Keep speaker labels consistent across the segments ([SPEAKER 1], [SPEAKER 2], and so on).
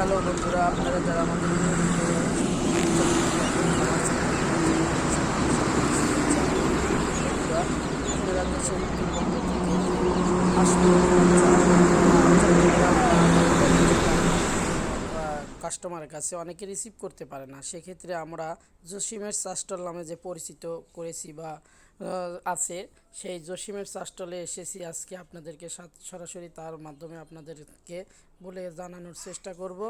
[SPEAKER 1] Hello বন্ধুরা, আপনারা যারা আমাদের আপনারা দেশের উত্তরবঙ্গ থেকে কাস্টমারের কাছে অনেকে রিসিভ করতে পারে না, সেক্ষেত্রে আমরা জসিমের চা স্টল নামে যে পরিচিত করেছি বা আছে, সেই জসিমের চা স্টলে এসেছি। আজকে আপনাদেরকে সরাসরি তার মাধ্যমে আপনাদেরকে বলে জানানোর চেষ্টা করব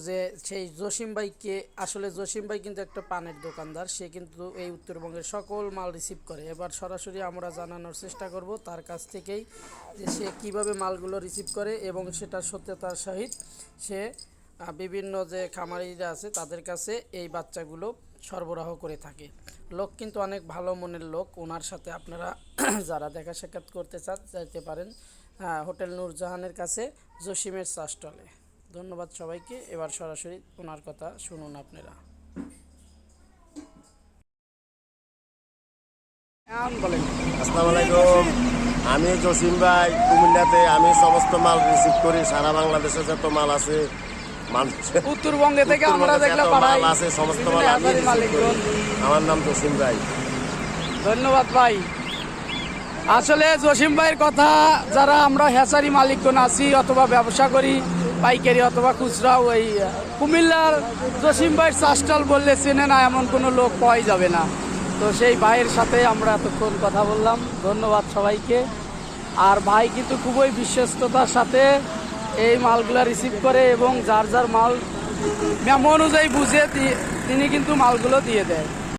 [SPEAKER 1] যে সেই জসিম ভাইকে, আসলে জসিম ভাই কিন্তু একটা পানের দোকানদার, সে কিন্তু এই উত্তরবঙ্গের সকল মাল রিসিভ করে। এবার সরাসরি আমরা জানানোর চেষ্টা করব তার কাছ থেকেই যে সে কীভাবে মালগুলো রিসিভ করে এবং সেটা সত্যতার সহিত সে বিভিন্ন যে খামারিরা আছে তাদের কাছে এই বাচ্চাগুলো সরবরাহ করে থাকে। লোক কিন্তু অনেক ভালো মনের লোক। ওনার সাথে আপনারা যারা দেখা সাক্ষাৎ করতে চান যাইতে পারেন হোটেল নূরজাহানের কাছে জসিমের চা স্টলে। ধন্যবাদ সবাইকে। এবার সরাসরি ওনার কথা শুনুন আপনারা। বলেন।
[SPEAKER 2] আসসালামু আলাইকুম, আমি জসিম ভাই কুমিল্লাতে। আমি সমস্ত মাল রিসিভ করি, সারা বাংলাদেশে যত মাল আছে,
[SPEAKER 1] উত্তরবঙ্গে থেকে আমরা দেখলাম
[SPEAKER 2] মাল আছে, সমস্ত মাল আমি রিসিভ করি। আমার নাম জসিম ভাই।
[SPEAKER 1] ধন্যবাদ ভাই। আসলে জসিম ভাইয়ের কথা, যারা আমরা হ্যাচারি মালিকগণ আছি অথবা ব্যবসা করি পাইকারি অথবা খুচরা, ওই কুমিল্লার জসিম ভাইয়ের চা স্টল বললে চেনে না এমন কোনো লোক পাওয়াই যাবে না। তো সেই ভাইয়ের সাথে আমরা এতক্ষণ কথা বললাম। ধন্যবাদ সবাইকে। আর ভাই কিন্তু খুবই বিশ্বস্ততার সাথে এই মালগুলো রিসিভ করে এবং যার যার মাল মেমো অনুযায়ী বুঝে তিনি কিন্তু মালগুলো দিয়ে দেয়।